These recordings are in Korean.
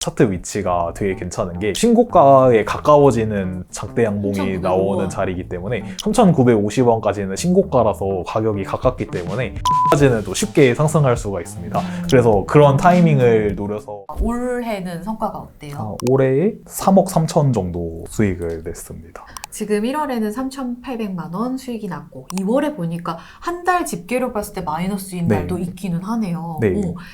차트 위치가 되게 괜찮은 게 신고가에 가까워지는 장대 양봉이 3,950원. 나오는 자리이기 때문에 3,950원까지는 신고가라서 가격이 가깝기 때문에 까지는 또 쉽게 상승할 수가 있습니다. 그래서 그런 타이밍을 노려서 올해는 성과가 어때요? 올해에 3억 3천 정도 수익을 냈습니다. 지금 1월에는 3,800만 원 수익이 났고 2월에 보니까 한 달 집계로 봤을 때 마이너스인 네. 달도 있기는 하네요. 네.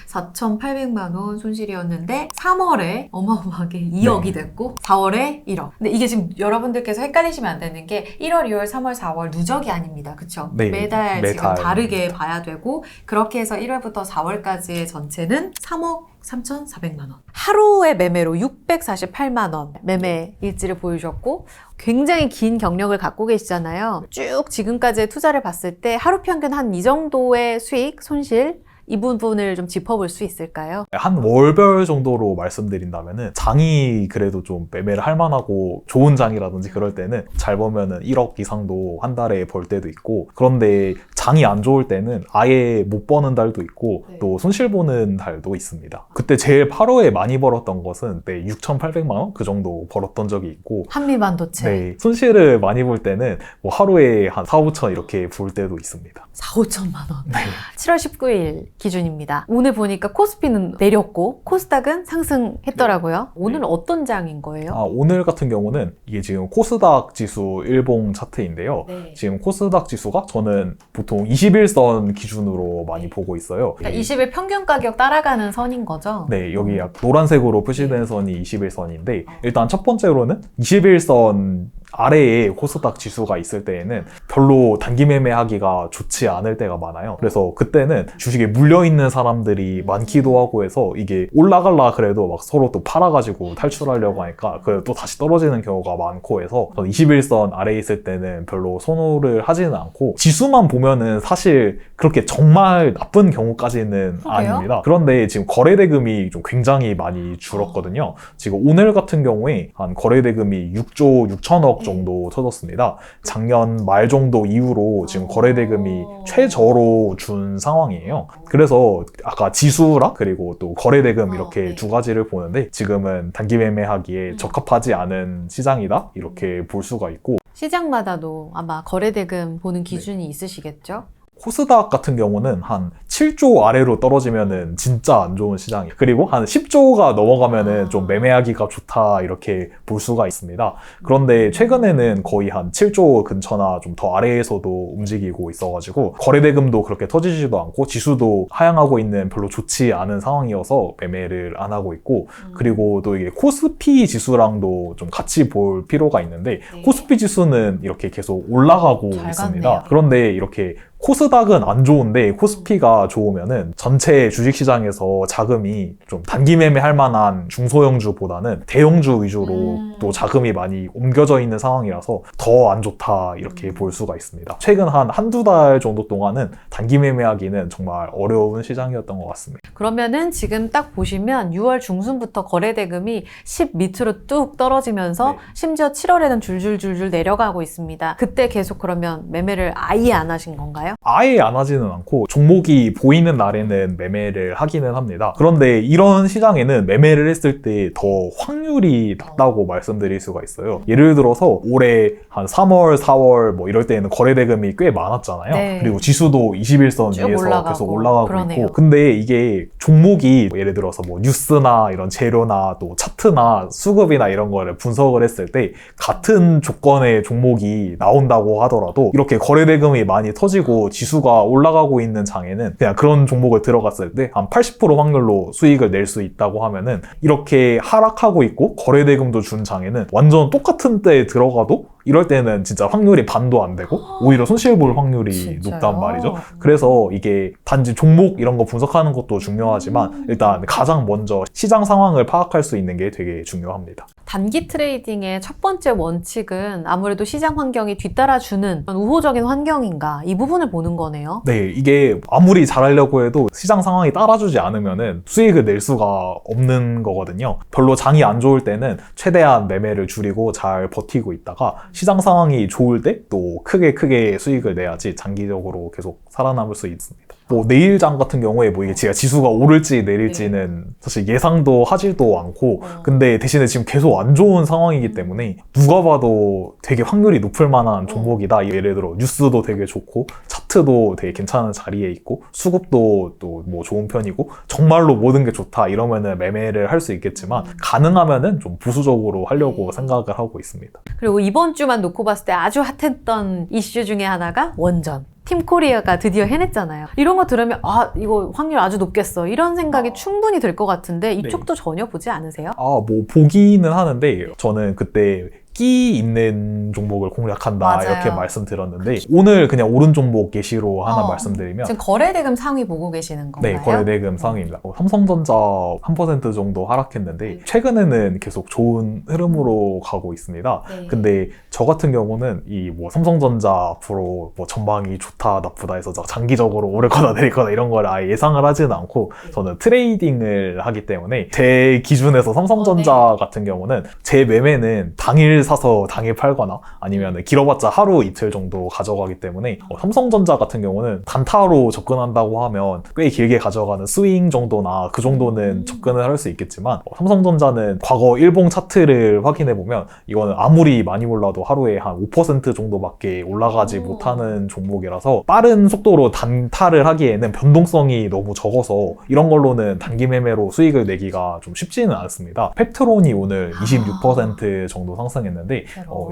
4,800만 원 손실이었는데 3월에 어마어마하게 2억이 네. 됐고 4월에 1억. 근데 이게 지금 여러분들께서 헷갈리시면 안 되는 게 1월, 2월, 3월, 4월 누적이 아닙니다. 그쵸? 네. 매달 지금 매달. 다르게 봐야 되고 그렇게 해서 1월부터 4월까지의 전체는 3억 3,400만 원. 하루의 매매로 648만 원 매매 일지를 보여주셨고 굉장히 긴 경력을 갖고 계시잖아요. 쭉 지금까지의 투자를 봤을 때 하루 평균 한 이 정도의 수익, 손실 이 부분을 좀 짚어볼 수 있을까요? 한 월별 정도로 말씀드린다면은 장이 그래도 좀 매매를 할 만하고 좋은 장이라든지 그럴 때는 잘 보면은 1억 이상도 한 달에 벌 때도 있고 그런데 장이 안 좋을 때는 아예 못 버는 달도 있고 네. 또 손실 보는 달도 있습니다. 그때 제일 8호에 많이 벌었던 것은 6,800만 원 그 정도 벌었던 적이 있고 한미반도체 네, 손실을 많이 볼 때는 뭐 하루에 한 4, 5천 이렇게 볼 때도 있습니다. 4, 5천만 원. 네. 7월 19일 기준입니다. 오늘 보니까 코스피는 내렸고 코스닥은 상승했더라고요. 오늘은 어떤 장인 거예요? 오늘 같은 경우는 이게 지금 코스닥 지수 일봉 차트인데요. 네. 지금 코스닥 지수가 저는 보통 21선 기준으로 많이 보고 있어요. 그러니까 20일 평균 가격 따라가는 선인 거죠? 네, 여기 노란색으로 표시된 선이 21선인데 일단 첫 번째로는 21선 아래에 코스닥 지수가 있을 때에는 별로 단기 매매하기가 좋지 않을 때가 많아요. 그래서 그때는 주식에 물려있는 사람들이 많기도 하고 해서 이게 올라갈라 그래도 막 서로 또 팔아가지고 탈출하려고 하니까 그래도 또 다시 떨어지는 경우가 많고 해서 21선 아래에 있을 때는 별로 선호를 하지는 않고 지수만 보면은 사실 그렇게 정말 나쁜 경우까지는 그래요? 아닙니다. 그런데 지금 거래대금이 좀 굉장히 많이 줄었거든요. 지금 오늘 같은 경우에 한 거래대금이 6조 6천억 정도 터졌습니다. 작년 말 정도 이후로 지금 거래대금이 최저로 준 상황이에요. 그래서 아까 지수랑 그리고 또 거래대금 이렇게 네. 두 가지를 보는데 지금은 단기 매매하기에 적합하지 않은 시장이다 이렇게 볼 수가 있고 시장마다도 아마 거래대금 보는 기준이 있으시겠죠? 코스닥 같은 경우는 한 7조 아래로 떨어지면은 진짜 안 좋은 시장이에요. 그리고 한 10조가 넘어가면은 좀 매매하기가 좋다 이렇게 볼 수가 있습니다. 그런데 최근에는 거의 한 7조 근처나 좀 더 아래에서도 움직이고 있어가지고 거래대금도 그렇게 터지지도 않고 지수도 하향하고 있는 별로 좋지 않은 상황이어서 매매를 안 하고 있고 그리고 또 이게 코스피 지수랑도 좀 같이 볼 필요가 있는데 네. 코스피 지수는 이렇게 계속 올라가고 잘 있습니다. 갔네요. 그런데 이렇게 코스닥은 안 좋은데 코스피가 좋으면은 전체 주식시장에서 자금이 좀 단기 매매할 만한 중소형주보다는 대형주 위주로 또 자금이 많이 옮겨져 있는 상황이라서 더 안 좋다 이렇게 볼 수가 있습니다. 최근 한두 달 정도 동안은 단기 매매하기는 정말 어려운 시장이었던 것 같습니다. 그러면은 지금 딱 보시면 6월 중순부터 거래대금이 10 밑으로 뚝 떨어지면서 네. 심지어 7월에는 줄줄줄줄 내려가고 있습니다. 그때 계속 그러면 매매를 아예 안 하신 건가요? 아예 안 하지는 않고 종목이 보이는 날에는 매매를 하기는 합니다. 그런데 이런 시장에는 매매를 했을 때 더 확률이 낮다고 말씀드릴 수가 있어요. 예를 들어서 올해 한 3월, 4월 뭐 이럴 때는 거래대금이 꽤 많았잖아요. 네. 그리고 지수도 21선 쭉 위에서 올라가고, 계속 올라가고 그러네요. 있고 근데 이게 종목이 예를 들어서 뭐 뉴스나 이런 재료나 또 차트나 수급이나 이런 거를 분석을 했을 때 같은 조건의 종목이 나온다고 하더라도 이렇게 거래대금이 많이 터지고 지수가 올라가고 있는 장에는 그냥 그런 종목을 들어갔을 때 한 80% 확률로 수익을 낼 수 있다고 하면은 이렇게 하락하고 있고 거래대금도 준 장에는 완전 똑같은 때에 들어가도 이럴 때는 진짜 확률이 반도 안 되고 오히려 손실 볼 확률이 진짜요? 높단 말이죠. 그래서 이게 단지 종목 이런 거 분석하는 것도 중요하지만 일단 가장 먼저 시장 상황을 파악할 수 있는 게 되게 중요합니다. 단기 트레이딩의 첫 번째 원칙은 아무래도 시장 환경이 뒤따라주는 우호적인 환경인가 이 부분을 보는 거네요. 네, 이게 아무리 잘하려고 해도 시장 상황이 따라주지 않으면은 수익을 낼 수가 없는 거거든요. 별로 장이 안 좋을 때는 최대한 매매를 줄이고 잘 버티고 있다가 시장 상황이 좋을 때 또 크게 수익을 내야지 장기적으로 계속 살아남을 수 있습니다. 뭐 내일장 같은 경우에 뭐 이게 제가 지수가 오를지 내릴지는 사실 예상도 하지도 않고 근데 대신에 지금 계속 안 좋은 상황이기 때문에 누가 봐도 되게 확률이 높을 만한 종목이다. 예를 들어 뉴스도 되게 좋고 차트도 되게 괜찮은 자리에 있고 수급도 또 뭐 좋은 편이고 정말로 모든 게 좋다 이러면은 매매를 할 수 있겠지만 가능하면은 좀 보수적으로 하려고 생각을 하고 있습니다. 그리고 이번 주만 놓고 봤을 때 아주 핫했던 이슈 중에 하나가 원전. 팀코리아가 드디어 해냈잖아요. 이런 거 들으면 아 이거 확률 아주 높겠어 이런 생각이 충분히 들 것 같은데 이쪽도 전혀 보지 않으세요? 뭐 보기는 하는데 저는 그때 끼 있는 종목을 공략한다 맞아요. 이렇게 말씀드렸는데 오늘 그냥 오른 종목 예시로 하나 말씀드리면 지금 거래대금 상위 보고 계시는 건가요? 네, 거래대금 상위입니다. 삼성전자 1% 정도 하락했는데 최근에는 계속 좋은 흐름으로 가고 있습니다. 네. 근데 저 같은 경우는 이 뭐 삼성전자 앞으로 뭐 전망이 좋다 나쁘다 해서 장기적으로 오를 거다 내릴 거다 이런 걸 아예 예상을 하지는 않고 저는 트레이딩을 하기 때문에 제 기준에서 삼성전자 같은 경우는 제 매매는 당일 사서 당일 팔거나 아니면 길어봤자 하루 이틀 정도 가져가기 때문에 삼성전자 같은 경우는 단타로 접근한다고 하면 꽤 길게 가져가는 스윙 정도나 그 정도는 접근을 할 수 있겠지만 삼성전자는 과거 일봉 차트를 확인해 보면 이거는 아무리 많이 올라도 하루에 한 5% 정도밖에 올라가지 못하는 종목이라서 빠른 속도로 단타를 하기에는 변동성이 너무 적어서 이런 걸로는 단기 매매로 수익을 내기가 좀 쉽지는 않습니다. 펩트론이 오늘 26% 정도 상승했는데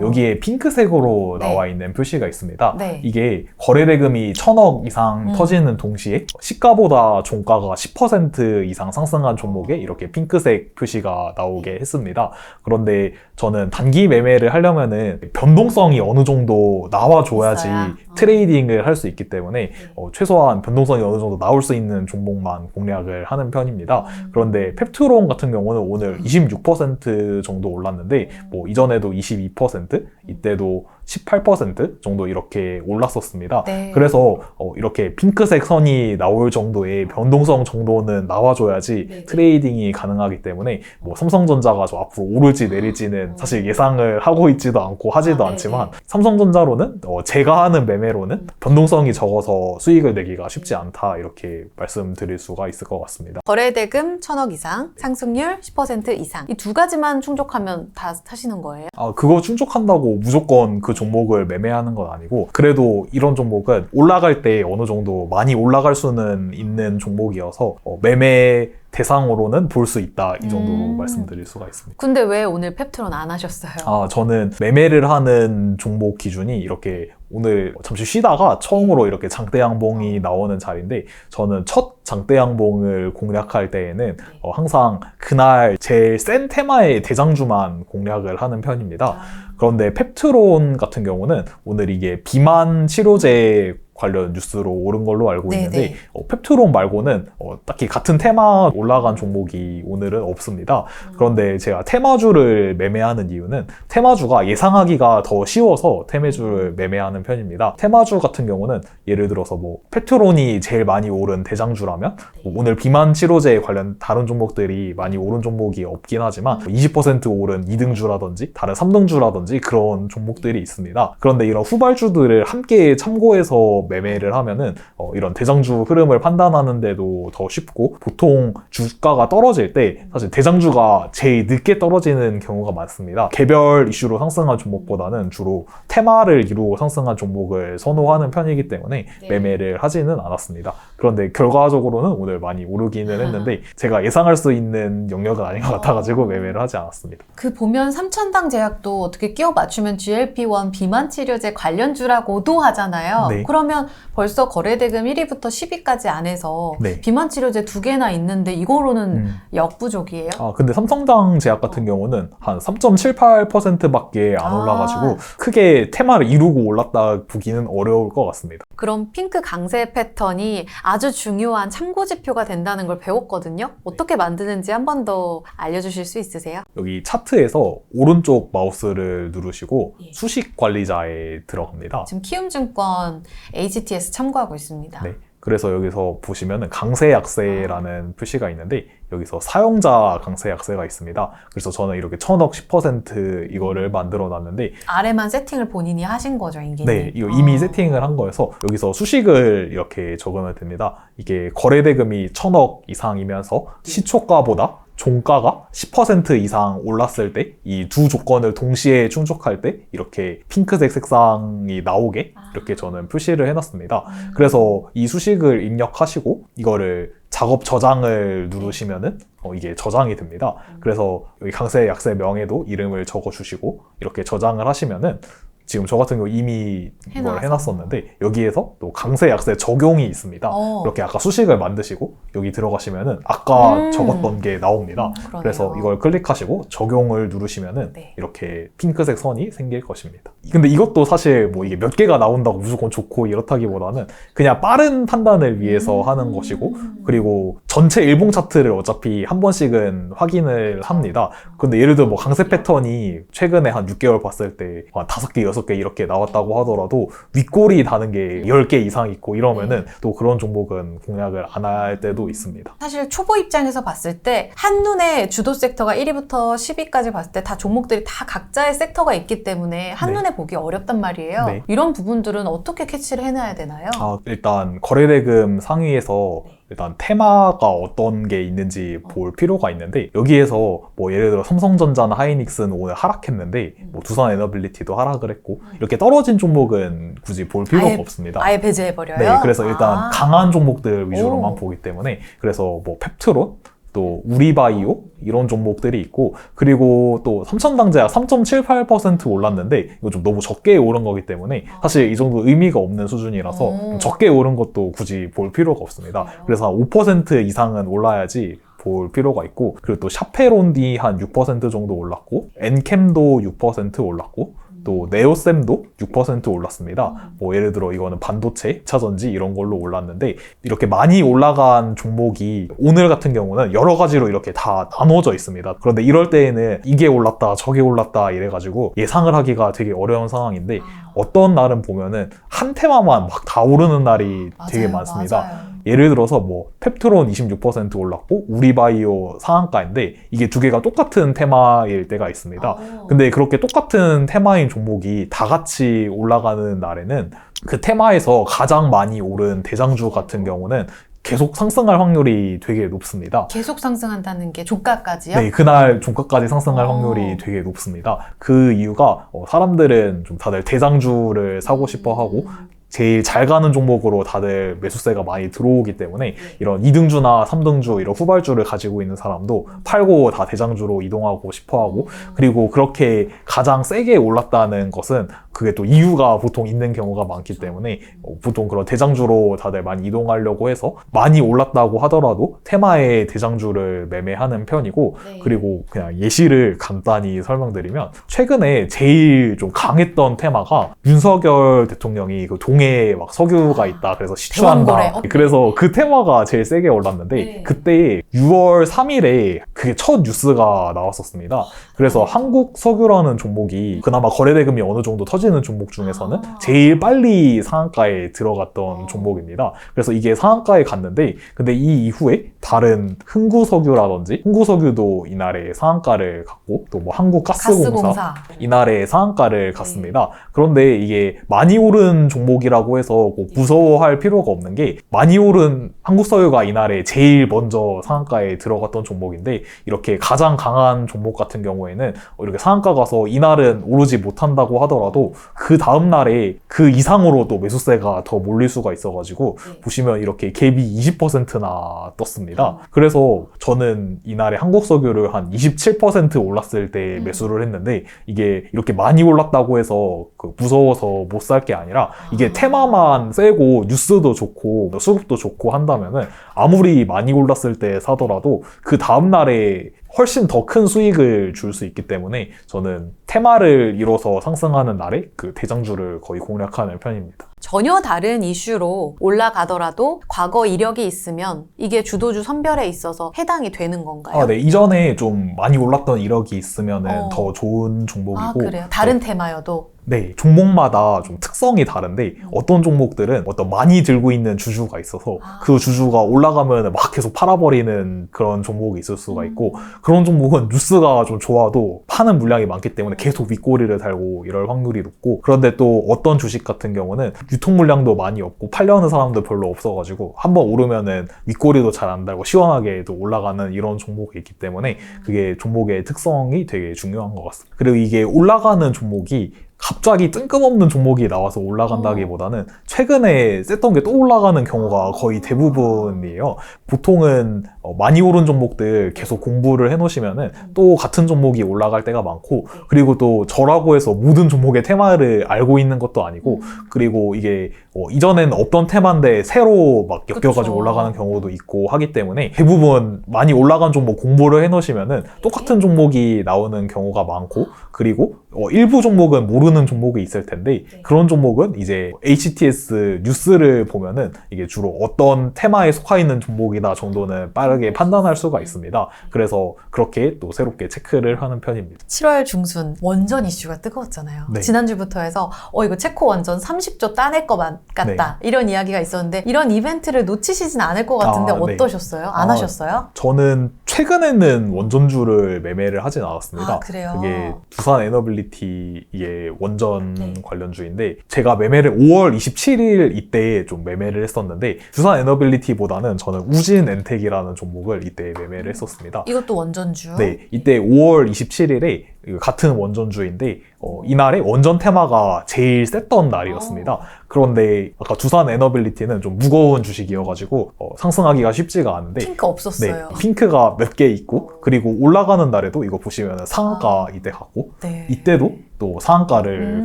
여기에 핑크색으로 나와 있는 표시가 있습니다. 네. 이게 거래대금이 1000억 이상 터지는 동시에 시가보다 종가가 10% 이상 상승한 종목에 이렇게 핑크색 표시가 나오게 했습니다. 그런데 저는 단기 매매를 하려면은 변동성이 어느 정도 나와줘야지 트레이딩을 할 수 있기 때문에 최소한 변동성이 어느 정도 나올 수 있는 종목만 공략을 하는 편입니다. 그런데 펩트론 같은 경우는 오늘 26% 정도 올랐는데 뭐 이전에도 22%, 이때도 18% 정도 이렇게 올랐었습니다. 네. 그래서 이렇게 핑크색 선이 나올 정도의 변동성 정도는 나와줘야지 트레이딩이 가능하기 때문에 뭐 삼성전자가 저 앞으로 오를지 내릴지는 사실 예상을 하고 있지도 않고 하지도 않지만 삼성전자로는 제가 하는 매매로는 변동성이 적어서 수익을 내기가 쉽지 않다 이렇게 말씀드릴 수가 있을 것 같습니다. 거래대금 1000억 이상, 상승률 10% 이상 이 두 가지만 충족하면 다 사시는 거예요? 그거 충족한다고 무조건 그 종목을 매매하는 건 아니고 그래도 이런 종목은 올라갈 때 어느 정도 많이 올라갈 수는 있는 종목이어서 매매 대상으로는 볼 수 있다 이 정도로 말씀드릴 수가 있습니다. 근데 왜 오늘 펩트론 안 하셨어요? 저는 매매를 하는 종목 기준이 이렇게 오늘 잠시 쉬다가 처음으로 이렇게 장대 양봉이 나오는 자리인데 저는 첫 장대 양봉을 공략할 때에는 항상 그날 제일 센 테마의 대장주만 공략을 하는 편입니다. 그런데 펩트론 같은 경우는 오늘 이게 비만 치료제 관련 뉴스로 오른 걸로 알고 있는데 펩트론 말고는 딱히 같은 테마 올라간 종목이 오늘은 없습니다. 그런데 제가 테마주를 매매하는 이유는 테마주가 예상하기가 더 쉬워서 테마주를 매매하는 편입니다. 테마주 같은 경우는 예를 들어서 뭐 펩트론이 제일 많이 오른 대장주라면 오늘 비만 치료제 관련 다른 종목들이 많이 오른 종목이 없긴 하지만 20% 오른 2등주라든지 다른 3등주라든지 그런 종목들이 있습니다. 그런데 이런 후발주들을 함께 참고해서 매매를 하면은 이런 대장주 흐름을 판단하는데도 더 쉽고 보통 주가가 떨어질 때 사실 대장주가 제일 늦게 떨어지는 경우가 많습니다. 개별 이슈로 상승한 종목보다는 주로 테마를 이루고 상승한 종목을 선호하는 편이기 때문에 매매를 하지는 않았습니다. 그런데 결과적으로는 오늘 많이 오르기는 했는데 제가 예상할 수 있는 영역은 아닌 것 같아가지고 매매를 하지 않았습니다. 그 보면 삼천당 제약도 어떻게 끼워 맞추면 GLP-1 비만 치료제 관련주라고도 하잖아요. 그러면 벌써 거래대금 1위부터 10위까지 안에서 비만 치료제 2개나 있는데 이거로는 역부족이에요? 근데 삼성당 제약 같은 경우는 한 3.78%밖에 안 올라가지고 크게 테마를 이루고 올랐다 보기는 어려울 것 같습니다. 그럼 핑크 강세 패턴이 아주 중요한 참고 지표가 된다는 걸 배웠거든요. 어떻게 만드는지 한 번 더 알려주실 수 있으세요? 여기 차트에서 오른쪽 마우스를 누르시고 수식 관리자에 들어갑니다. 지금 키움증권 HTS 참고하고 있습니다. 그래서 여기서 보시면은 강세 약세라는 표시가 있는데 여기서 사용자 강세 약세가 있습니다. 그래서 저는 이렇게 1000억 10% 이거를 만들어 놨는데 아래만 세팅을 본인이 하신 거죠, 인기님? 네, 이거 이미 세팅을 한 거여서 여기서 수식을 이렇게 적으면 됩니다. 이게 거래대금이 1000억 이상이면서 시초가보다 종가가 10% 이상 올랐을 때 이 두 조건을 동시에 충족할 때 이렇게 핑크색 색상이 나오게 이렇게 저는 표시를 해놨습니다. 그래서 이 수식을 입력하시고 이거를 작업 저장을 누르시면은 이게 저장이 됩니다. 그래서 여기 강세 약세 명에도 이름을 적어주시고 이렇게 저장을 하시면은 지금 저 같은 경우 이미 이걸 해놨었는데 여기에서 또 강세 약세 적용이 있습니다. 이렇게 아까 수식을 만드시고 여기 들어가시면은 아까 적었던 게 나옵니다. 그래서 이걸 클릭하시고 적용을 누르시면은 네. 이렇게 핑크색 선이 생길 것입니다. 근데 이것도 사실 뭐 이게 몇 개가 나온다고 무조건 좋고 이렇다기보다는 그냥 빠른 판단을 위해서 하는 것이고 그리고 전체 일봉 차트를 어차피 한 번씩은 확인을 합니다. 근데 예를 들어 뭐 강세 패턴이 최근에 한 6개월 봤을 때 한 5개, 6개 이렇게 나왔다고 하더라도 윗골이 다는 게 10개 이상 있고 이러면은 또 그런 종목은 공략을 안 할 때도 있습니다. 사실 초보 입장에서 봤을 때 한눈에 주도 섹터가 1위부터 10위까지 봤을 때 다 종목들이 다 각자의 섹터가 있기 때문에 한눈에 보기 어렵단 말이에요. 네. 이런 부분들은 어떻게 캐치를 해놔야 되나요? 일단 거래대금 상위에서 일단 테마가 어떤 게 있는지 볼 필요가 있는데 여기에서 뭐 예를 들어 삼성전자나 하이닉스는 오늘 하락했는데 뭐 두산에너빌리티도 하락을 했고 이렇게 떨어진 종목은 굳이 볼 필요가 없습니다. 아예 배제해버려요? 네, 그래서 일단 강한 종목들 위주로만 보기 때문에 그래서 뭐 펩트론 또 우리바이오 이런 종목들이 있고 그리고 또 삼천당제약 3.78% 올랐는데 이거 좀 너무 적게 오른 거기 때문에 사실 이 정도 의미가 없는 수준이라서 좀 적게 오른 것도 굳이 볼 필요가 없습니다. 그래서 한 5% 이상은 올라야지 볼 필요가 있고 그리고 또 샤페론디 한 6% 정도 올랐고 엔캠도 6% 올랐고 또 네오셈도 6% 올랐습니다. 뭐 예를 들어 이거는 반도체, 2차전지 이런 걸로 올랐는데 이렇게 많이 올라간 종목이 오늘 같은 경우는 여러 가지로 이렇게 다 나눠져 있습니다. 그런데 이럴 때에는 이게 올랐다 저게 올랐다 이래가지고 예상을 하기가 되게 어려운 상황인데 어떤 날은 보면은 한 테마만 막 다 오르는 날이 되게 많습니다. 맞아요. 예를 들어서 뭐 펩트론 26% 올랐고 우리바이오 상한가인데 이게 두 개가 똑같은 테마일 때가 있습니다. 근데 그렇게 똑같은 테마인 종목이 다 같이 올라가는 날에는 그 테마에서 가장 많이 오른 대장주 같은 경우는 계속 상승할 확률이 되게 높습니다. 계속 상승한다는 게 종가까지요? 네, 그날 종가까지 상승할 확률이 되게 높습니다. 그 이유가 사람들은 좀 다들 대장주를 사고 싶어 하고 제일 잘 가는 종목으로 다들 매수세가 많이 들어오기 때문에 이런 2등주나 3등주 이런 후발주를 가지고 있는 사람도 팔고 다 대장주로 이동하고 싶어 하고 그리고 그렇게 가장 세게 올랐다는 것은 그게 또 이유가 보통 있는 경우가 많기 때문에 보통 그런 대장주로 다들 많이 이동하려고 해서 많이 올랐다고 하더라도 테마의 대장주를 매매하는 편이고 그리고 그냥 예시를 간단히 설명드리면 최근에 제일 좀 강했던 테마가 윤석열 대통령이 그 동해에 막 석유가 있다 그래서 시추한다 그래서 그 테마가 제일 세게 올랐는데 그때 6월 3일에 그게 첫 뉴스가 나왔었습니다. 그래서 한국 석유라는 종목이 그나마 거래대금이 어느 정도 터지는 종목 중에서는 제일 빨리 상한가에 들어갔던 종목입니다. 그래서 이게 상한가에 갔는데 근데 이 이후에 다른 흥구석유라든지 흥구석유도 이날에 상한가를 갔고 또 뭐 한국가스공사 이날에 상한가를 갔습니다. 그런데 이게 많이 오른 종목이라고 해서 꼭 무서워할 필요가 없는 게 많이 오른 한국석유가 이날에 제일 먼저 상한가에 들어갔던 종목인데 이렇게 가장 강한 종목 같은 경우에는 이렇게 상한가 가서 이날은 오르지 못한다고 하더라도 그 다음 날에 그 이상으로 또 매수세가 더 몰릴 수가 있어가지고 보시면 이렇게 갭이 20%나 떴습니다. 그래서 저는 이날에 한국석유를 한 27% 올랐을 때 매수를 했는데 이게 이렇게 많이 올랐다고 해서 무서워서 못 살 게 아니라 이게 테마만 세고 뉴스도 좋고 수급도 좋고 한다면은 아무리 많이 올랐을 때 사더라도 그 다음 날에 훨씬 더 큰 수익을 줄 수 있기 때문에 저는 테마를 이뤄서 상승하는 날에 그 대장주를 거의 공략하는 편입니다. 전혀 다른 이슈로 올라가더라도 과거 이력이 있으면 이게 주도주 선별에 있어서 해당이 되는 건가요? 네. 이전에 좀 많이 올랐던 이력이 있으면은 어. 더 좋은 종목이고. 아, 그래요? 다른 테마여도? 네, 종목마다 좀 특성이 다른데 어떤 종목들은 어떤 많이 들고 있는 주주가 있어서 그 주주가 올라가면 막 계속 팔아버리는 그런 종목이 있을 수가 있고, 그런 종목은 뉴스가 좀 좋아도 파는 물량이 많기 때문에 계속 윗꼬리를 달고 이럴 확률이 높고, 그런데 또 어떤 주식 같은 경우는 유통 물량도 많이 없고 팔려는 사람도 별로 없어가지고 한번 오르면은 윗꼬리도 잘 안 달고 시원하게 또 올라가는 이런 종목이 있기 때문에 그게 종목의 특성이 되게 중요한 것 같습니다. 그리고 이게 올라가는 종목이 갑자기 뜬금없는 종목이 나와서 올라간다기보다는 최근에 셌던 게 또 올라가는 경우가 거의 대부분이에요. 보통은 많이 오른 종목들 계속 공부를 해놓으시면은 또 같은 종목이 올라갈 때가 많고, 그리고 또 저라고 해서 모든 종목의 테마를 알고 있는 것도 아니고, 그리고 이게 이전에는 없던 테마인데 새로 막 엮여가지고 그쵸. 올라가는 경우도 있고 하기 때문에 대부분 많이 올라간 종목 공부를 해놓으시면은 똑같은 종목이 나오는 경우가 많고, 그리고 일부 종목은 모르는 종목이 있을 텐데 그런 종목은 이제 HTS 뉴스를 보면은 이게 주로 어떤 테마에 속하 있는 종목이다 정도는 빠르게 판단할 수가 있습니다. 그래서 그렇게 또 새롭게 체크를 하는 편입니다. 7월 중순 원전 이슈가 뜨거웠잖아요. 네. 지난주부터 해서 이거 체코 원전 30조 따낼 것 같다. 이런 이야기가 있었는데 이런 이벤트를 놓치시진 않을 것 같은데 네. 어떠셨어요? 안 하셨어요? 저는 최근에는 원전주를 매매를 하진 않았습니다. 아, 그래요? 그게 두산 에너빌리티 이게 원전 네. 관련주인데 제가 매매를 5월 27일 이때에 좀 매매를 했었는데, 두산 에너빌리티보다는 저는 우진 엔텍이라는 종목을 이때 매매를 했었습니다. 이것도 원전주? 네, 이때 5월 27일에 같은 원전주인데 이날에 원전 테마가 제일 셌던 날이었습니다. 그런데 아까 두산 에너빌리티는 좀 무거운 주식이어가지고 상승하기가 쉽지가 않은데, 핑크 없었어요. 네, 핑크가 몇 개 있고, 그리고 올라가는 날에도 이거 보시면 상한가 이때 갔고, 네. 이때도 또 상한가를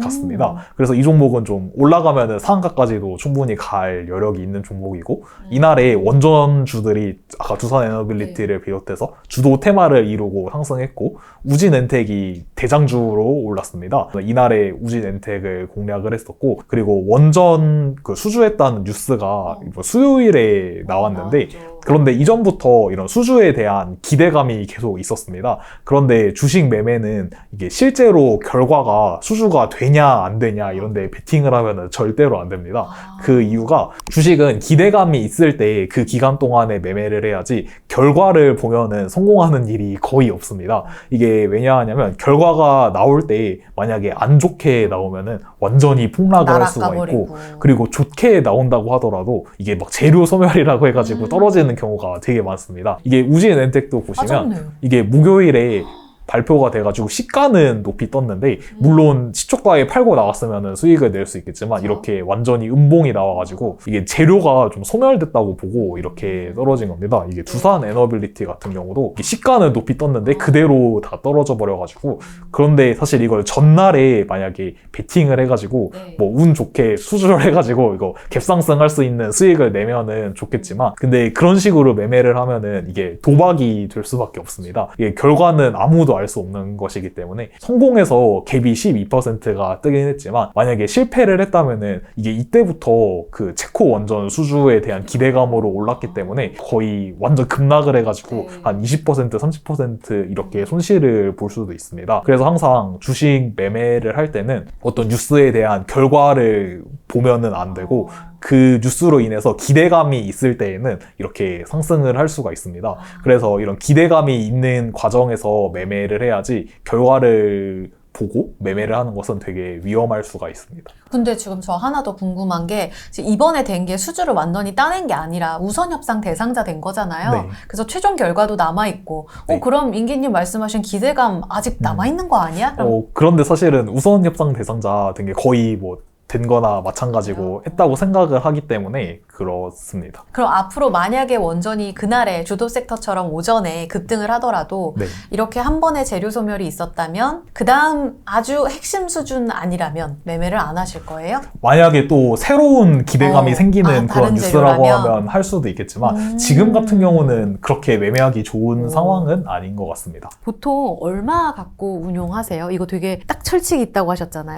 갔습니다. 그래서 이 종목은 좀 올라가면은 상한가까지도 충분히 갈 여력이 있는 종목이고, 이날에 원전주들이 아까 두산 에너빌리티를 비롯해서 주도 테마를 이루고 상승했고, 우진 엔텍이 대장주로 올랐습니다. 이날에 우진 엔텍을 공략을 했었고, 그리고 원전 그 수주했다는 뉴스가 수요일에 나왔는데, 그런데 이전부터 이런 수주에 대한 기대감이 계속 있었습니다. 그런데 주식 매매는 이게 실제로 결과가 수주가 되냐 안 되냐 이런 데 베팅을 하면 절대로 안 됩니다. 그 이유가 주식은 기대감이 있을 때 그 기간 동안에 매매를 해야지 결과를 보면은 성공하는 일이 거의 없습니다. 이게 왜냐하냐면 결과가 나올 때 만약에 안 좋게 나오면은 완전히 폭락을 할 수가 있고, 그리고 좋게 나온다고 하더라도 이게 막 재료 소멸이라고 해가지고 떨어지는 경우가 되게 많습니다. 이게 우진 엔텍도 보시면 빠졌네요. 이게 목요일에 발표가 돼가지고 시가는 높이 떴는데, 물론 시초가에 팔고 나갔으면 수익을 낼 수 있겠지만 이렇게 완전히 음봉이 나와가지고 이게 재료가 좀 소멸됐다고 보고 이렇게 떨어진 겁니다. 이게 두산 에너빌리티 같은 경우도 시가는 높이 떴는데 그대로 다 떨어져 버려가지고, 그런데 사실 이걸 전날에 만약에 베팅을 해가지고 뭐 운 좋게 수주를 해가지고 이거 갭상승할 수 있는 수익을 내면은 좋겠지만, 근데 그런 식으로 매매를 하면은 이게 도박이 될 수밖에 없습니다. 이게 결과는 아무도 알 수 없는 것이기 때문에 성공해서 갭이 12%가 뜨긴 했지만, 만약에 실패를 했다면은 이게 이때부터 그 체코 원전 수주에 대한 기대감으로 올랐기 때문에 거의 완전 급락을 해가지고 한 20%, 30% 이렇게 손실을 볼 수도 있습니다. 그래서 항상 주식 매매를 할 때는 어떤 뉴스에 대한 결과를 보면은 안 되고, 그 뉴스로 인해서 기대감이 있을 때에는 이렇게 상승을 할 수가 있습니다. 그래서 이런 기대감이 있는 과정에서 매매를 해야지 결과를 보고 매매를 하는 것은 되게 위험할 수가 있습니다. 근데 지금 저 하나 더 궁금한 게, 이번에 된 게 수주를 완전히 따낸 게 아니라 우선 협상 대상자 된 거잖아요. 네. 그래서 최종 결과도 남아있고, 네. 그럼 임기님 말씀하신 기대감 아직 남아있는 거 아니야? 그런데 사실은 우선 협상 대상자 된 게 거의 뭐 된 거나 마찬가지고 했다고 생각을 하기 때문에 그렇습니다. 그럼 앞으로 만약에 원전이 그날에 주도 섹터처럼 오전에 급등을 하더라도 네. 이렇게 한 번의 재료 소멸이 있었다면 그 다음 아주 핵심 수준 아니라면 매매를 안 하실 거예요? 만약에 또 새로운 기대감이 생기는 다른 그런 뉴스라고 재료라면? 하면 할 수도 있겠지만 지금 같은 경우는 그렇게 매매하기 좋은 오. 상황은 아닌 것 같습니다. 보통 얼마 갖고 운용하세요? 이거 되게 딱 철칙이 있다고 하셨잖아요.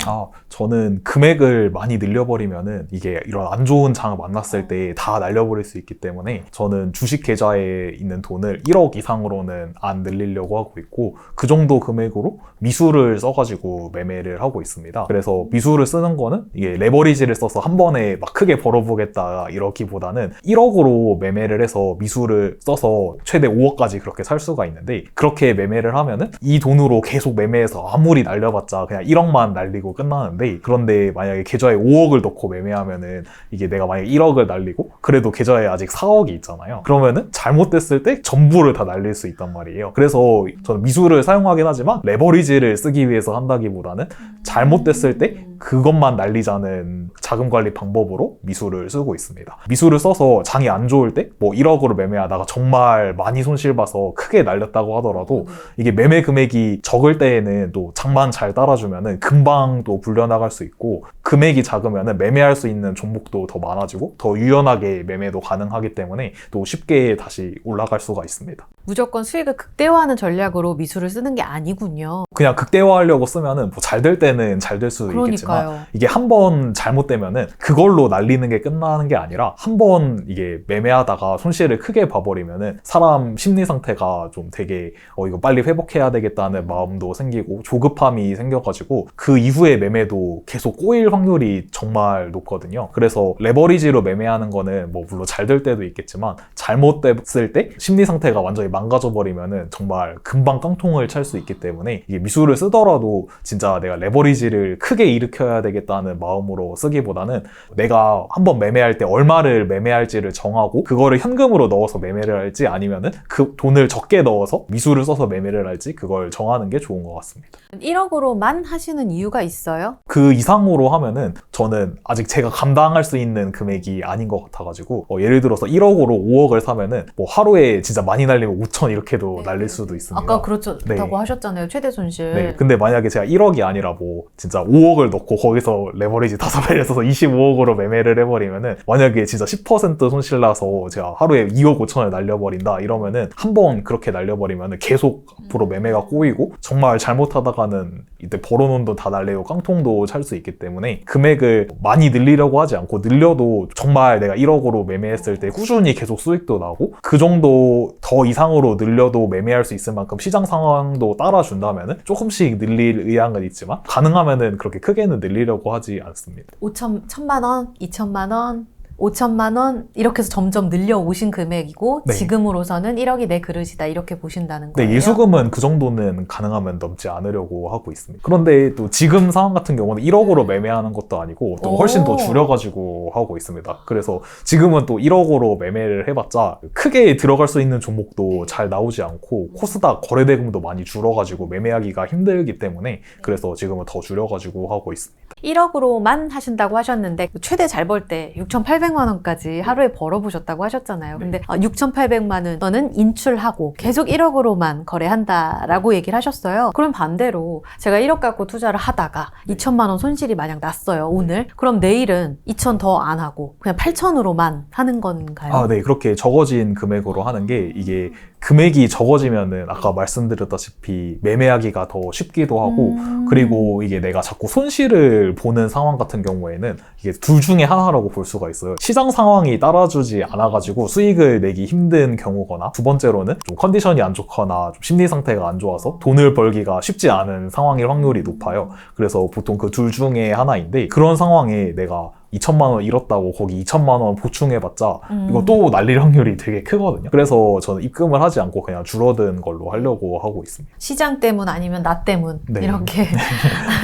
저는 금액을 많이 늘려버리면은 이게 이런 안 좋은 장을 만났을 때 다 날려버릴 수 있기 때문에 저는 주식 계좌에 있는 돈을 1억 이상으로는 안 늘리려고 하고 있고 그 정도 금액으로 미수를 써가지고 매매를 하고 있습니다. 그래서 미수를 쓰는 거는 이게 레버리지를 써서 한 번에 막 크게 벌어보겠다 이러기보다는 1억으로 매매를 해서 미수를 써서 최대 5억까지 그렇게 살 수가 있는데 그렇게 매매를 하면은 이 돈으로 계속 매매해서 아무리 날려봤자 그냥 1억만 날리고 끝나는데 그런데 만약에 계좌에 5억을 넣고 매매하면은 이게 내가 만약에 1억을 날리고 그래도 계좌에 아직 4억이 있잖아요. 그러면은 잘못됐을 때 전부를 다 날릴 수 있단 말이에요. 그래서 저는 미수를 사용하긴 하지만 레버리지를 쓰기 위해서 한다기보다는 잘못됐을 때 그것만 날리자는 자금 관리 방법으로 미수를 쓰고 있습니다. 미수를 써서 장이 안 좋을 때 뭐 1억으로 매매하다가 정말 많이 손실 봐서 크게 날렸다고 하더라도 이게 매매 금액이 적을 때에는 또 장만 잘 따라주면은 금방 또 불려나갈 수 있고 금액이 작으면은 매매할 수 있는 종목도 더 많아지고 더 유연하게 매매도 가능하기 때문에 또 쉽게 다시 올라갈 수가 있습니다. 무조건 수익을 극대화하는 전략으로 미수를 쓰는 게 아니군요. 그냥 극대화하려고 쓰면은 뭐 잘 될 때는 잘 될 수도 있겠지만 그러니까요. 이게 한 번 잘못되면은 그걸로 날리는 게 끝나는 게 아니라 한 번 이게 매매하다가 손실을 크게 봐버리면은 사람 심리 상태가 좀 되게 이거 빨리 회복해야 되겠다는 마음도 생기고 조급함이 생겨가지고 그 이후에 매매도 계속 꼬일 확률이 정말 높거든요. 그래서 레버리지로 매매하는 거는 뭐 물론 잘 될 때도 있겠지만 잘못됐을 때 심리 상태가 완전히 망가져버리면은 정말 금방 깡통을 찰 수 있기 때문에 이게 미수를 쓰더라도 진짜 내가 레버리지를 크게 일으켜야 되겠다는 마음으로 쓰기보다는 내가 한번 매매할 때 얼마를 매매할지를 정하고 그거를 현금으로 넣어서 매매를 할지 아니면은 그 돈을 적게 넣어서 미수를 써서 매매를 할지 그걸 정하는 게 좋은 것 같습니다. 1억으로만 하시는 이유가 있어요? 그 이상으로 하면은 저는 아직 제가 감당할 수 있는 금액이 아닌 것 같아가지고 예를 들어서 1억으로 5억을 사면은 뭐 하루에 진짜 많이 날리면 5천 이렇게도 날릴 수도 있습니다. 아까 그렇다고 네. 하셨잖아요. 최대 손실. 네, 근데 만약에 제가 1억이 아니라 뭐 진짜 5억을 넣고 거기서 레버리지 5배를 써서 25억으로 매매를 해버리면은 만약에 진짜 10% 손실 나서 제가 하루에 2억 5천을 날려버린다 이러면은 한 번 그렇게 날려버리면은 계속 앞으로 매매가 꼬이고 정말 잘못하다가는 이때 벌어놓은 돈 다 날리고 깡통도 찰 수 있기 때문에 금액을 많이 늘리려고 하지 않고 늘려도 정말 내가 1억으로 매매했을 때 꾸준히 계속 수익도 나고 그 정도 더 이상으로 늘려도 매매할 수 있을 만큼 시장 상황도 따라준다면은 조금씩 늘릴 의향은 있지만 가능하면은 그렇게 크게는 늘리려고 하지 않습니다. 1천만 원, 2천만 원, 5천만 원 이렇게 해서 점점 늘려오신 금액이고 네. 지금으로서는 1억이 내 그릇이다 이렇게 보신다는 거예요? 네, 예수금은 그 정도는 가능하면 넘지 않으려고 하고 있습니다. 그런데 또 지금 상황 같은 경우는 1억으로 매매하는 것도 아니고 또 훨씬 더 줄여가지고 하고 있습니다. 그래서 지금은 또 1억으로 매매를 해봤자 크게 들어갈 수 있는 종목도 잘 나오지 않고 코스닥 거래대금도 많이 줄어가지고 매매하기가 힘들기 때문에 그래서 지금은 더 줄여가지고 하고 있습니다. 1억으로만 하신다고 하셨는데 최대 잘 벌 때 6,800만 원까지 하루에 벌어보셨다고 하셨잖아요. 근데 6,800만 원은 인출하고 계속 1억으로만 거래한다라고 얘기를 하셨어요. 그럼 반대로 제가 1억 갖고 투자를 하다가 2천만 원 손실이 만약 났어요, 오늘. 그럼 내일은 2천 더 안 하고 그냥 8천으로만 하는 건가요? 네. 그렇게 적어진 금액으로 하는 게 이게 금액이 적어지면은 아까 말씀드렸다시피 매매하기가 더 쉽기도 하고 그리고 이게 내가 자꾸 손실을 보는 상황 같은 경우에는 이게 둘 중에 하나라고 볼 수가 있어요. 시장 상황이 따라주지 않아가지고 수익을 내기 힘든 경우거나 두 번째로는 좀 컨디션이 안 좋거나 좀 심리 상태가 안 좋아서 돈을 벌기가 쉽지 않은 상황일 확률이 높아요. 그래서 보통 그 둘 중에 하나인데 그런 상황에 내가 2천만 원 잃었다고 거기 2천만 원 보충해봤자 이거 또 날릴 확률이 되게 크거든요. 그래서 저는 입금을 하지 않고 그냥 줄어든 걸로 하려고 하고 있습니다. 시장 때문 아니면 나 때문 네. 이렇게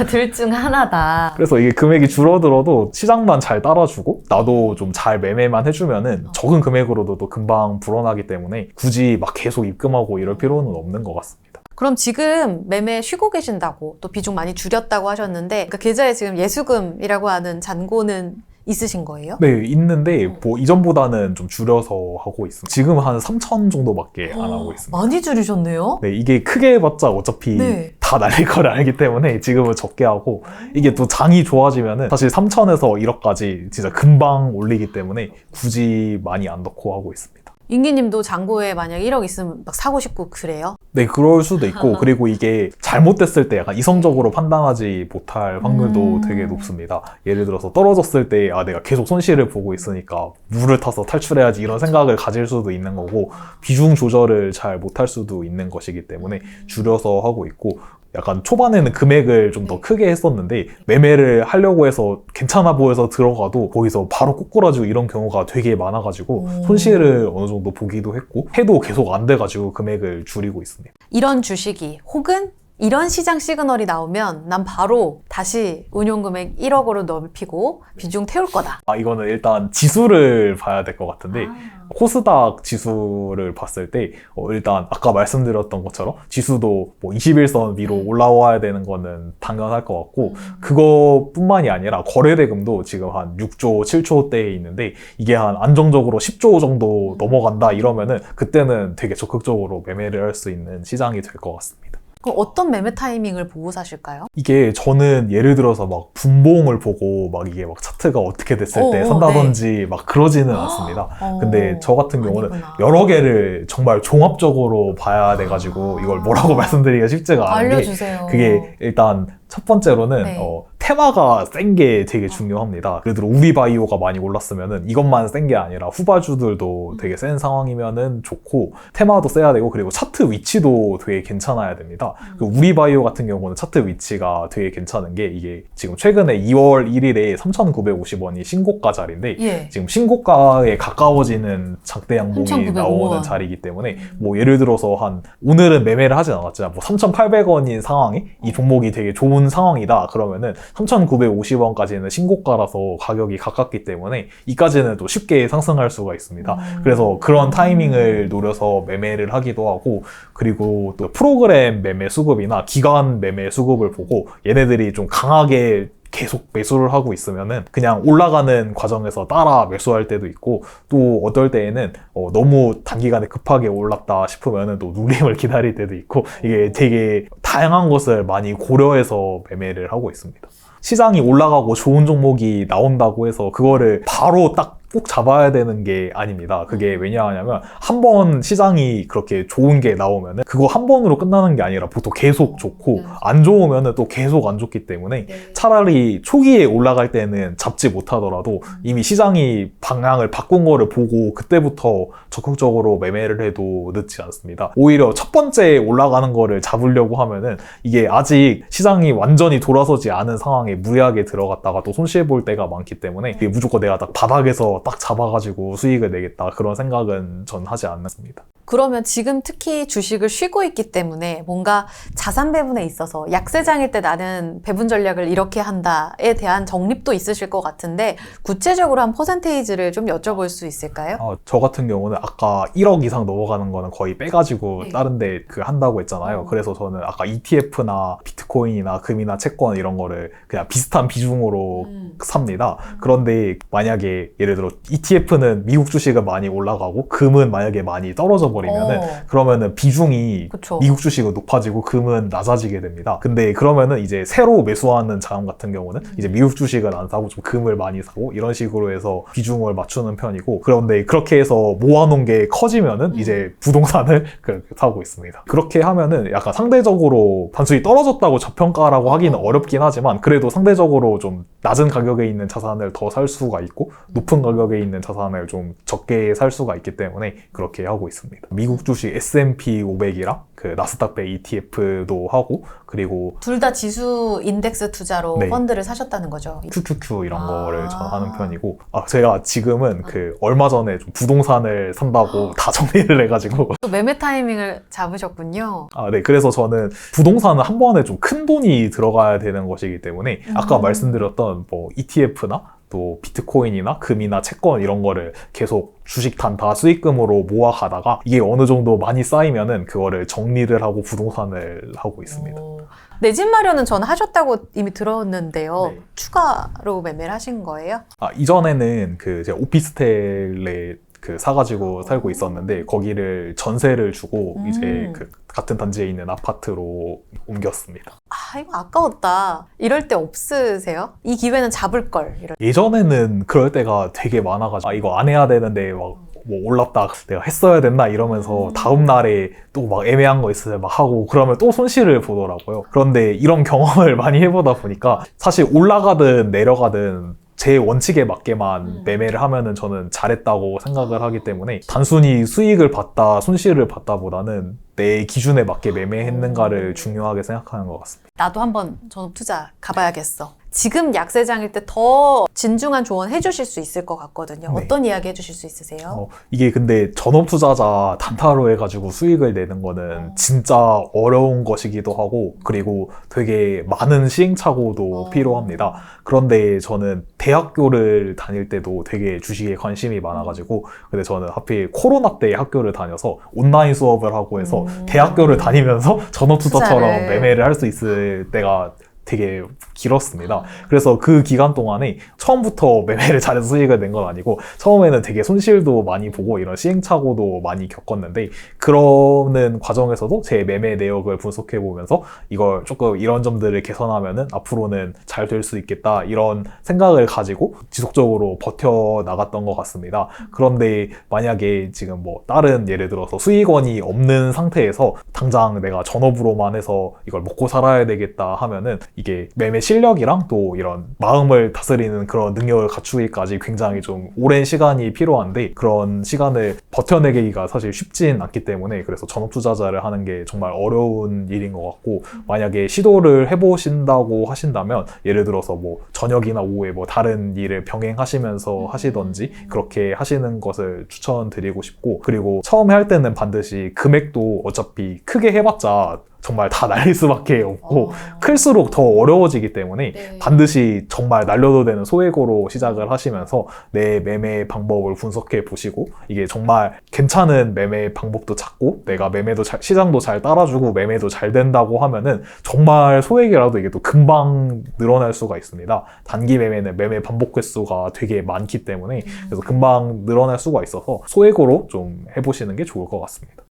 둘 중 하나다. 그래서 이게 금액이 줄어들어도 시장만 잘 따라주고 나도 좀 잘 매매만 해주면은 적은 금액으로도 또 금방 불어나기 때문에 굳이 막 계속 입금하고 이럴 필요는 없는 것 같습니다. 그럼 지금 매매 쉬고 계신다고 또 비중 많이 줄였다고 하셨는데 그 계좌에 지금 예수금이라고 하는 잔고는 있으신 거예요? 네, 있는데 뭐 이전보다는 좀 줄여서 하고 있습니다. 지금 한 3천 정도밖에 안 하고 있습니다. 많이 줄이셨네요? 네, 이게 크게 해봤자 어차피 네. 다 날릴 걸 알기 때문에 지금은 적게 하고, 이게 또 장이 좋아지면은 사실 3천에서 1억까지 진짜 금방 올리기 때문에 굳이 많이 안 넣고 하고 있습니다. 윤기님도 잔고에 만약 1억 있으면 막 사고 싶고 그래요? 네, 그럴 수도 있고, 그리고 이게 잘못됐을 때 약간 이성적으로 판단하지 못할 확률도 되게 높습니다. 예를 들어서 떨어졌을 때, 아, 내가 계속 손실을 보고 있으니까 물을 타서 탈출해야지 이런 생각을 가질 수도 있는 거고, 비중 조절을 잘 못할 수도 있는 것이기 때문에 줄여서 하고 있고, 약간 초반에는 금액을 좀 더 크게 했었는데 매매를 하려고 해서 괜찮아 보여서 들어가도 거기서 바로 꼬꾸라지고 이런 경우가 되게 많아가지고 손실을 어느 정도 보기도 했고, 해도 계속 안 돼가지고 금액을 줄이고 있습니다. 이런 주식이 혹은 이런 시장 시그널이 나오면 난 바로 다시 운용금액 1억으로 넓히고 비중 태울 거다. 이거는 일단 지수를 봐야 될 것 같은데, 코스닥 지수를 봤을 때 일단 아까 말씀드렸던 것처럼 지수도 뭐 21선 위로 올라와야 되는 거는 당연할 것 같고, 그거뿐만이 아니라 거래대금도 지금 한 6조, 7조대에 있는데 이게 한 안정적으로 10조 정도 넘어간다 이러면은 그때는 되게 적극적으로 매매를 할 수 있는 시장이 될 것 같습니다. 그럼 어떤 매매 타이밍을 보고 사실까요? 이게 저는 예를 들어서 막 분봉을 보고 막 이게 막 차트가 어떻게 됐을 때 산다든지 막 그러지는 않습니다. 근데 저 같은 경우는 아니구나. 여러 개를 정말 종합적으로 봐야 돼가지고 이걸 뭐라고 말씀드리기가 쉽지가 않은 게, 알려주세요. 그게 일단 첫 번째로는 네. 테마가 센 게 되게 중요합니다. 예를 들어 우리바이오가 많이 올랐으면은 이것만 센 게 아니라 후바주들도 되게 센 상황이면은 좋고, 테마도 세야 되고, 그리고 차트 위치도 되게 괜찮아야 됩니다. 그 우리바이오 같은 경우는 차트 위치가 되게 괜찮은 게, 이게 지금 최근에 2월 1일에 3,950원이 신고가 자리인데 예. 지금 신고가에 가까워지는 장대 양봉이 3,905원. 나오는 자리이기 때문에 뭐 예를 들어서 한 오늘은 매매를 하진 않았지만 뭐 3,800원인 상황이 이 종목이 되게 좋은 상황이다 그러면은 3,950원까지는 신고가라서 가격이 가깝기 때문에 이까지는 또 쉽게 상승할 수가 있습니다. 그래서 그런 타이밍을 노려서 매매를 하기도 하고, 그리고 또 프로그램 매매 수급이나 기간 매매 수급을 보고 얘네들이 좀 강하게 계속 매수를 하고 있으면은 그냥 올라가는 과정에서 따라 매수할 때도 있고, 또 어떨 때에는 너무 단기간에 급하게 올랐다 싶으면은 또 누림을 기다릴 때도 있고, 이게 되게 다양한 것을 많이 고려해서 매매를 하고 있습니다. 시장이 올라가고 좋은 종목이 나온다고 해서 그거를 바로 딱 꼭 잡아야 되는 게 아닙니다. 그게 왜냐하냐면 한 번 시장이 그렇게 좋은 게 나오면은 그거 한 번으로 끝나는 게 아니라 보통 계속 좋고, 안 좋으면은 또 계속 안 좋기 때문에 차라리 초기에 올라갈 때는 잡지 못하더라도 이미 시장이 방향을 바꾼 거를 보고 그때부터 적극적으로 매매를 해도 늦지 않습니다. 오히려 첫 번째 올라가는 거를 잡으려고 하면은 이게 아직 시장이 완전히 돌아서지 않은 상황에 무리하게 들어갔다가 또 손실 볼 때가 많기 때문에 이게 무조건 내가 딱 바닥에서 딱 잡아가지고 수익을 내겠다 그런 생각은 전 하지 않습니다. 그러면 지금 특히 주식을 쉬고 있기 때문에 뭔가 자산 배분에 있어서 약세장일 때 나는 배분 전략을 이렇게 한다에 대한 정립도 있으실 것 같은데, 구체적으로 한 퍼센테이지를 좀 여쭤볼 수 있을까요? 저 같은 경우는 아까 1억 이상 넘어가는 거는 거의 빼가지고 다른 데 한다고 했잖아요. 그래서 저는 아까 ETF나 비트코인이나 금이나 채권 이런 거를 그냥 비슷한 비중으로 삽니다. 그런데 만약에 예를 들어 ETF는 미국 주식은 많이 올라가고 금은 만약에 많이 떨어져 버리면은 그러면은 비중이 그쵸. 미국 주식은 높아지고 금은 낮아지게 됩니다. 근데 그러면은 이제 새로 매수하는 자금 같은 경우는 이제 미국 주식은 안 사고 좀 금을 많이 사고 이런 식으로 해서 비중을 맞추는 편이고, 그런데 그렇게 해서 모아놓은 게 커지면은 이제 부동산을 그렇게 사고 있습니다. 그렇게 하면은 약간 상대적으로 단순히 떨어졌다고 저평가라고 하기는 어렵긴 하지만 그래도 상대적으로 좀 낮은 가격에 있는 자산을 더 살 수가 있고 높은 가격에 있는 자산을 좀 적게 살 수가 있기 때문에 그렇게 하고 있습니다. 미국 주식 S&P 500이랑 그 나스닥 100 ETF도 하고, 그리고 둘 다 지수 인덱스 투자로 네. 펀드를 사셨다는 거죠? QQQ 이런 거를 전 하는 편이고, 제가 지금은 그 얼마 전에 좀 부동산을 산다고 다 정리를 해가지고 또 매매 타이밍을 잡으셨군요. 네. 그래서 저는 부동산은 한 번에 좀 큰 돈이 들어가야 되는 것이기 때문에 아까 말씀드렸던 뭐 ETF나 또 비트코인이나 금이나 채권 이런 거를 계속 주식 단타 수익금으로 모아가다가 이게 어느 정도 많이 쌓이면은 그거를 정리를 하고 부동산을 하고 있습니다. 내 집 마련은 저는 하셨다고 이미 들었는데요. 네. 추가로 매매를 하신 거예요? 이전에는 그 제가 오피스텔에 그 사가지고 살고 있었는데 거기를 전세를 주고 이제 그 같은 단지에 있는 아파트로 옮겼습니다. 아, 이거 아까웠다. 이럴 때 없으세요? 이 기회는 잡을 걸. 예전에는 그럴 때가 되게 많아가지고 이거 안 해야 되는데 막 뭐 올랐다 내가 했어야 됐나 이러면서 다음 날에 또 막 애매한 거 있으면 막 하고 그러면 또 손실을 보더라고요. 그런데 이런 경험을 많이 해보다 보니까 사실 올라가든 내려가든 제 원칙에 맞게만 매매를 하면은 저는 잘했다고 생각을 하기 때문에 단순히 수익을 봤다 손실을 봤다보다는 내 기준에 맞게 매매했는가를 중요하게 생각하는 것 같습니다. 나도 한번 전업 투자 가봐야겠어. 지금 약세장일 때 더 진중한 조언 해주실 수 있을 것 같거든요. 네. 어떤 이야기 해주실 수 있으세요? 이게 근데 전업 투자자 단타로 해가지고 수익을 내는 거는 진짜 어려운 것이기도 하고 그리고 되게 많은 시행착오도 필요합니다. 그런데 저는 대학교를 다닐 때도 되게 주식에 관심이 많아가지고 근데 저는 하필 코로나 때 학교를 다녀서 온라인 수업을 하고 해서 대학교를 다니면서 전업 투자처럼 투자를. 매매를 할 수 있을 때가 되게 길었습니다. 그래서 그 기간 동안에 처음부터 매매를 잘해서 수익을 낸 건 아니고 처음에는 되게 손실도 많이 보고 이런 시행착오도 많이 겪었는데 그러는 과정에서도 제 매매 내역을 분석해 보면서 이걸 조금 이런 점들을 개선하면은 앞으로는 잘 될 수 있겠다 이런 생각을 가지고 지속적으로 버텨 나갔던 것 같습니다. 그런데 만약에 지금 뭐 다른 예를 들어서 수익원이 없는 상태에서 당장 내가 전업으로만 해서 이걸 먹고 살아야 되겠다 하면은 이게 매매 실력이랑 또 이런 마음을 다스리는 그런 능력을 갖추기까지 굉장히 좀 오랜 시간이 필요한데 그런 시간을 버텨내기가 사실 쉽진 않기 때문에 그래서 전업 투자자를 하는 게 정말 어려운 일인 것 같고 만약에 시도를 해보신다고 하신다면 예를 들어서 뭐 저녁이나 오후에 뭐 다른 일을 병행하시면서 하시던지 그렇게 하시는 것을 추천드리고 싶고 그리고 처음에 할 때는 반드시 금액도 어차피 크게 해봤자 정말 다 날릴 수밖에 없고 클수록 더 어려워지기 때문에 네. 반드시 정말 날려도 되는 소액으로 시작을 하시면서 내 매매 방법을 분석해 보시고 이게 정말 괜찮은 매매 방법도 찾고 내가 매매도 시장도 잘 따라주고 매매도 잘 된다고 하면은 정말 소액이라도 이게 또 금방 늘어날 수가 있습니다. 단기 매매는 매매 반복 횟수가 되게 많기 때문에 그래서 금방 늘어날 수가 있어서 소액으로 좀 해보시는 게 좋을 것 같습니다.